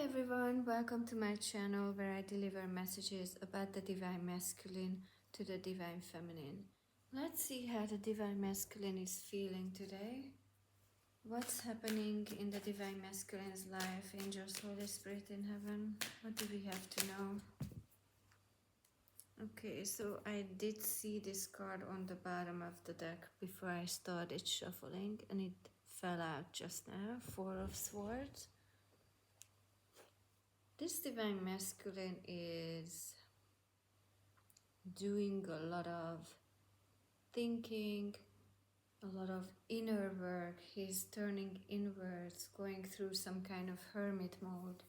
everyone, welcome to my channel where I deliver messages about the Divine Masculine to the Divine Feminine. Let's see how the Divine Masculine is feeling today. What's happening in the Divine Masculine's life? Angels, Holy Spirit in heaven. What do we have to know? Okay, so I did see this card on the bottom of the deck before I started shuffling, and it fell out just now. Four of Swords. This Divine Masculine is doing a lot of thinking, a lot of inner work. He's turning inwards, going through some kind of hermit mode.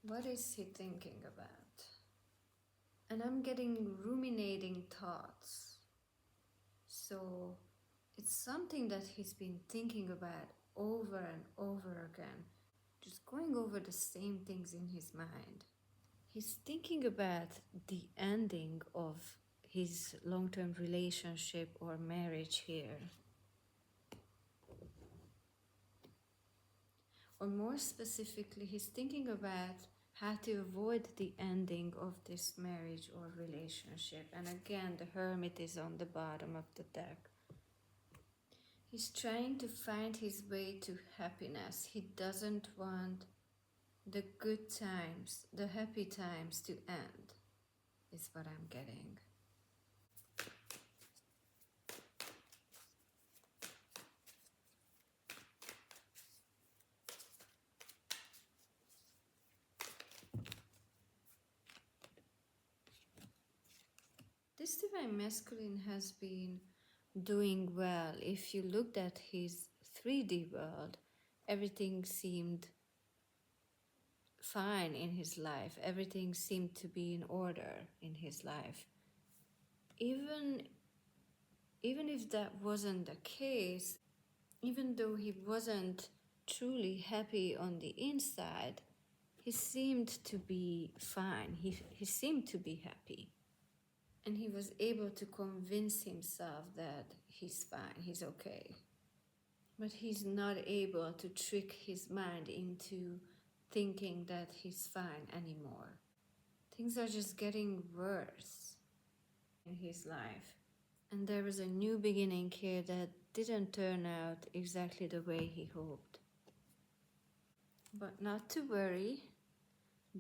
What is he thinking about? And I'm getting ruminating thoughts. So it's something that he's been thinking about over and over again, just going over the same things in his mind. He's thinking about the ending of his long-term relationship or marriage here. Or more specifically, he's thinking about how to avoid the ending of this marriage or relationship. And again, the Hermit is on the bottom of the deck. He's trying to find his way to happiness. He doesn't want the good times, the happy times to end, is what I'm getting. This Divine Masculine has been doing well. If you looked at his 3D world, everything seemed fine in his life. Everything seemed to be in order in his life. Even if that wasn't the case, even though he wasn't truly happy on the inside, he seemed to be fine. He seemed to be happy. And he was able to convince himself that he's fine, he's okay. But he's not able to trick his mind into thinking that he's fine anymore. Things are just getting worse in his life. And there was a new beginning here that didn't turn out exactly the way he hoped. But not to worry,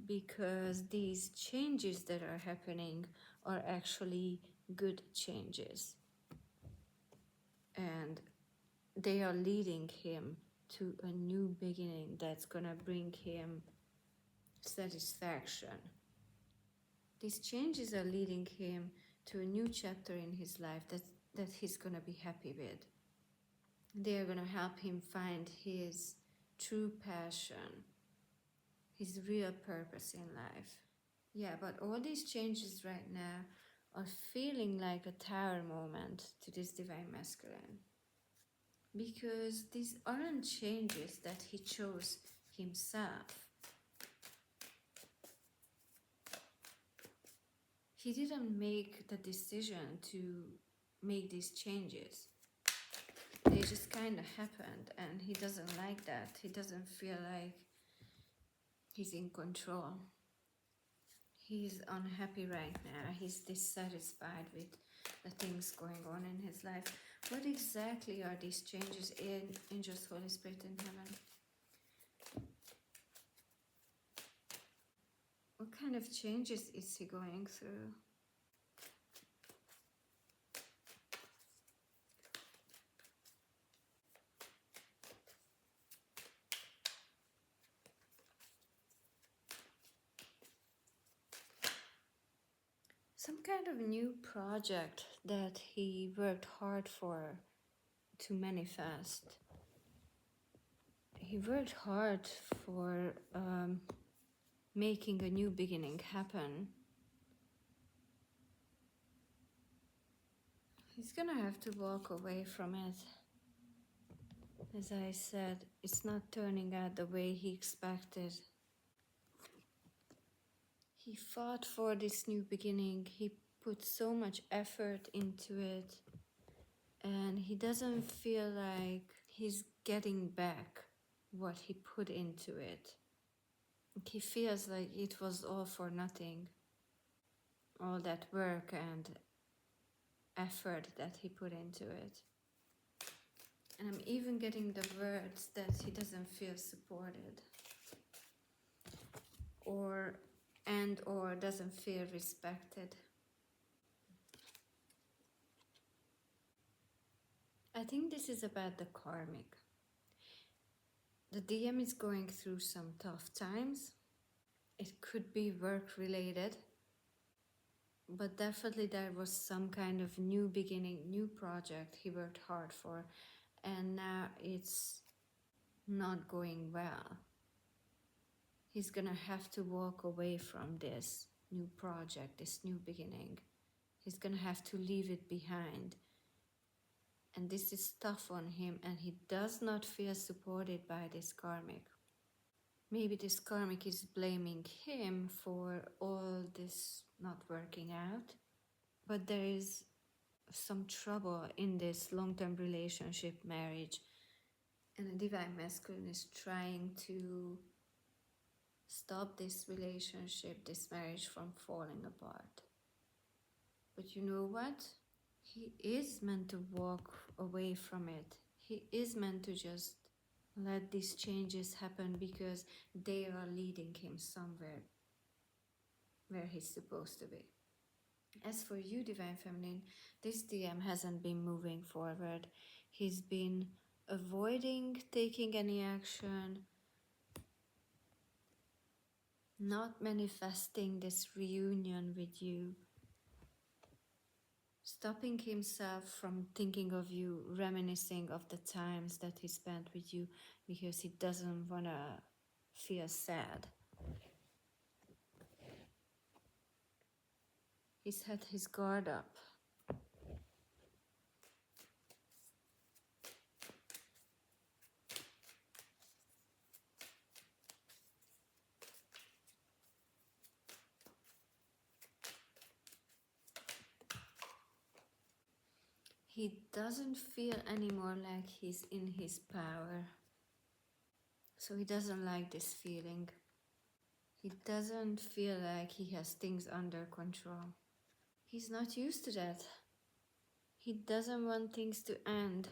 because these changes that are happening are actually good changes. And they are leading him to a new beginning that's gonna bring him satisfaction. These changes are leading him to a new chapter in his life that he's gonna be happy with. They are gonna help him find his true passion, his real purpose in life. Yeah, but all these changes right now are feeling like a tower moment to this Divine Masculine. Because these aren't changes that he chose himself. He didn't make the decision to make these changes. They just kind of happened, and he doesn't like that. He doesn't feel like he's in control. He's unhappy right now. He's dissatisfied with the things going on in his life. What exactly are these changes in Angels, Holy Spirit in heaven? What kind of changes is he going through? Some kind of new project that he worked hard for to manifest. He worked hard for making a new beginning happen. He's gonna have to walk away from it. As I said, it's not turning out the way he expected. He fought for this new beginning. He put so much effort into it. and he doesn't feel like he's getting back what he put into it. He feels like it was all for nothing, all that work and effort that he put into it. And I'm even getting the words that he doesn't feel supported or doesn't feel respected. I think this is about the karmic. The DM is going through some tough times. It could be work related, but definitely there was some kind of new beginning, new project he worked hard for, and now it's not going well. He's gonna have to walk away from this new project, this new beginning. He's gonna have to leave it behind. And this is tough on him, and he does not feel supported by this karmic. Maybe this karmic is blaming him for all this not working out, but there is some trouble in this long-term relationship, marriage, and the divine masculine is trying to stop this relationship, this marriage from falling apart. But you know what? He is meant to walk away from it. He is meant to just let these changes happen because they are leading him somewhere where he's supposed to be. As for you, Divine Feminine, this DM hasn't been moving forward. He's been avoiding taking any action, not manifesting this reunion with you, stopping himself from thinking of you, reminiscing of the times that he spent with you because he doesn't want to feel sad. He's had his guard up. He doesn't feel anymore like he's in his power. So he doesn't like this feeling. He doesn't feel like he has things under control. He's not used to that. He doesn't want things to end.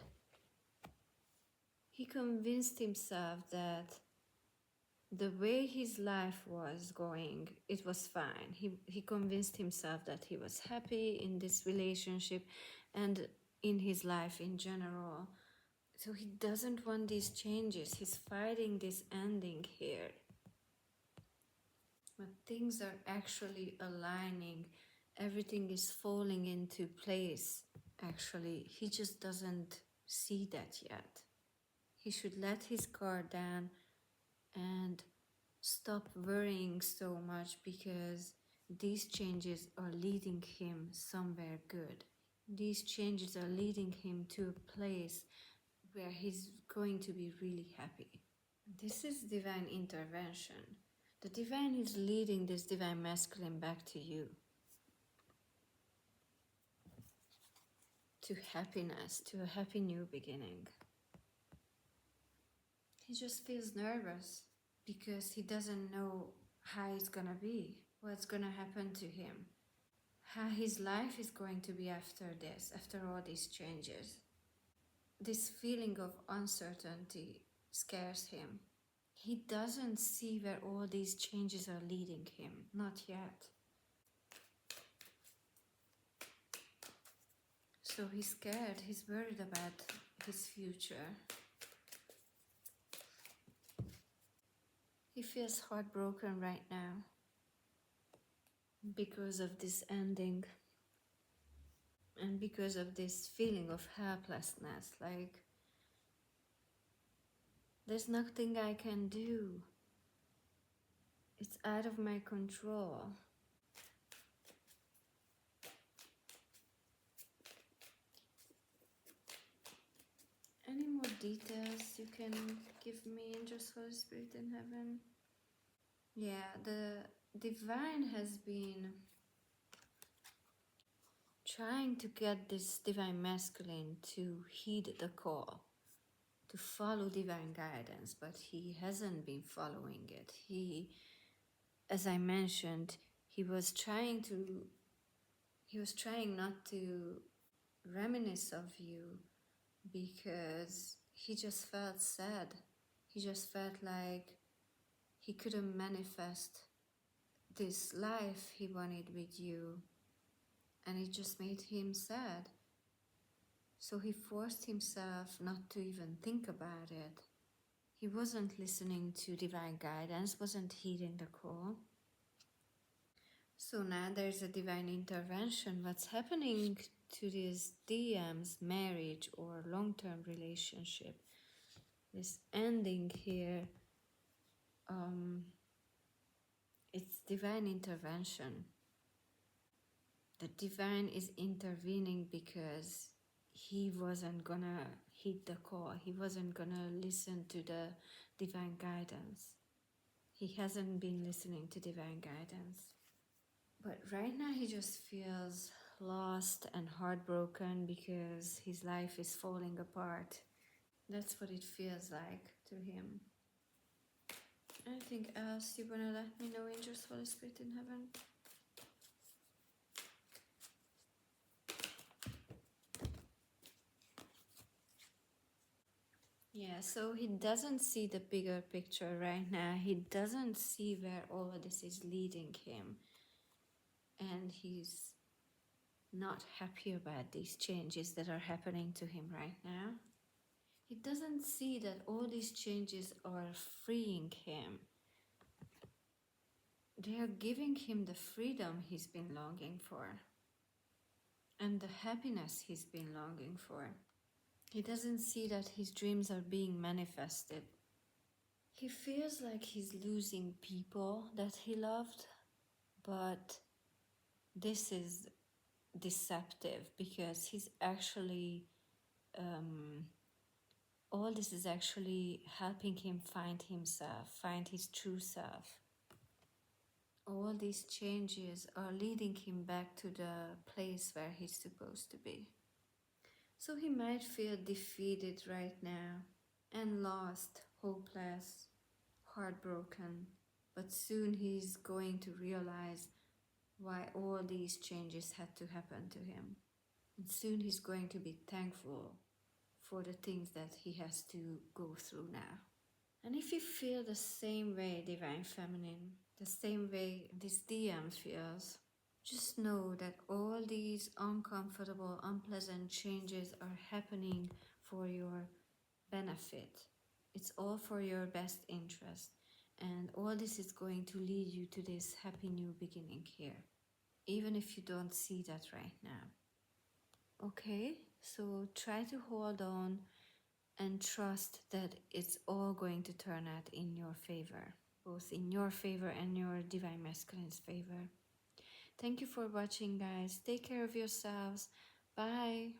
He convinced himself that the way his life was going, it was fine. He convinced himself that he was happy in this relationship and in his life in general. So he doesn't want these changes. He's fighting this ending here. But things are actually aligning. Everything is falling into place, actually. He just doesn't see that yet. He should let his guard down and stop worrying so much because these changes are leading him somewhere good. These changes are leading him to a place where he's going to be really happy. This is divine intervention. The divine is leading this divine masculine back to you. To happiness, to a happy new beginning. He just feels nervous because he doesn't know how it's gonna be, what's gonna happen to him, how his life is going to be after this, after all these changes. This feeling of uncertainty scares him. He doesn't see where all these changes are leading him, not yet. So he's scared, he's worried about his future. He feels heartbroken right now because of this ending and because of this feeling of helplessness, like there's nothing I can do. It's out of my control. Any more details you can give me, Angels, Holy Spirit in heaven? Yeah, the divine has been trying to get this divine masculine to heed the call, to follow divine guidance, but he hasn't been following it. He, as I mentioned, he was trying not to reminisce of you because he just felt sad. He just felt like he couldn't manifest this life he wanted with you, and it just made him sad. So he forced himself not to even think about it. He wasn't listening to divine guidance, wasn't heeding the call. So now there's a divine intervention. What's happening to this DM's marriage or long-term relationship? This ending here, it's divine intervention. The divine is intervening because he wasn't gonna heed the call. He wasn't gonna listen to the divine guidance. He hasn't been listening to divine guidance. But right now he just feels lost and heartbroken because his life is falling apart. That's what it feels like to him. Anything else you wanna let me know, angels, Holy Spirit in heaven? Yeah, so he doesn't see the bigger picture right now. He doesn't see where all of this is leading him. And he's not happy about these changes that are happening to him right now. He doesn't see that all these changes are freeing him. They are giving him the freedom he's been longing for and the happiness he's been longing for. He doesn't see that his dreams are being manifested. He feels like he's losing people that he loved, but this is deceptive because he's actually, all this is actually helping him find himself, find his true self. All these changes are leading him back to the place where he's supposed to be. So he might feel defeated right now and lost, hopeless, heartbroken, but soon he's going to realize why all these changes had to happen to him. And soon he's going to be thankful for the things that he has to go through now. And if you feel the same way, Divine Feminine, the same way this DM feels, just know that all these uncomfortable, unpleasant changes are happening for your benefit. It's all for your best interest. And all this is going to lead you to this happy new beginning here, even if you don't see that right now. Okay, so try to hold on and trust that it's all going to turn out in your favor, both in your favor and your Divine Masculine's favor. Thank you for watching, guys. Take care of yourselves. Bye.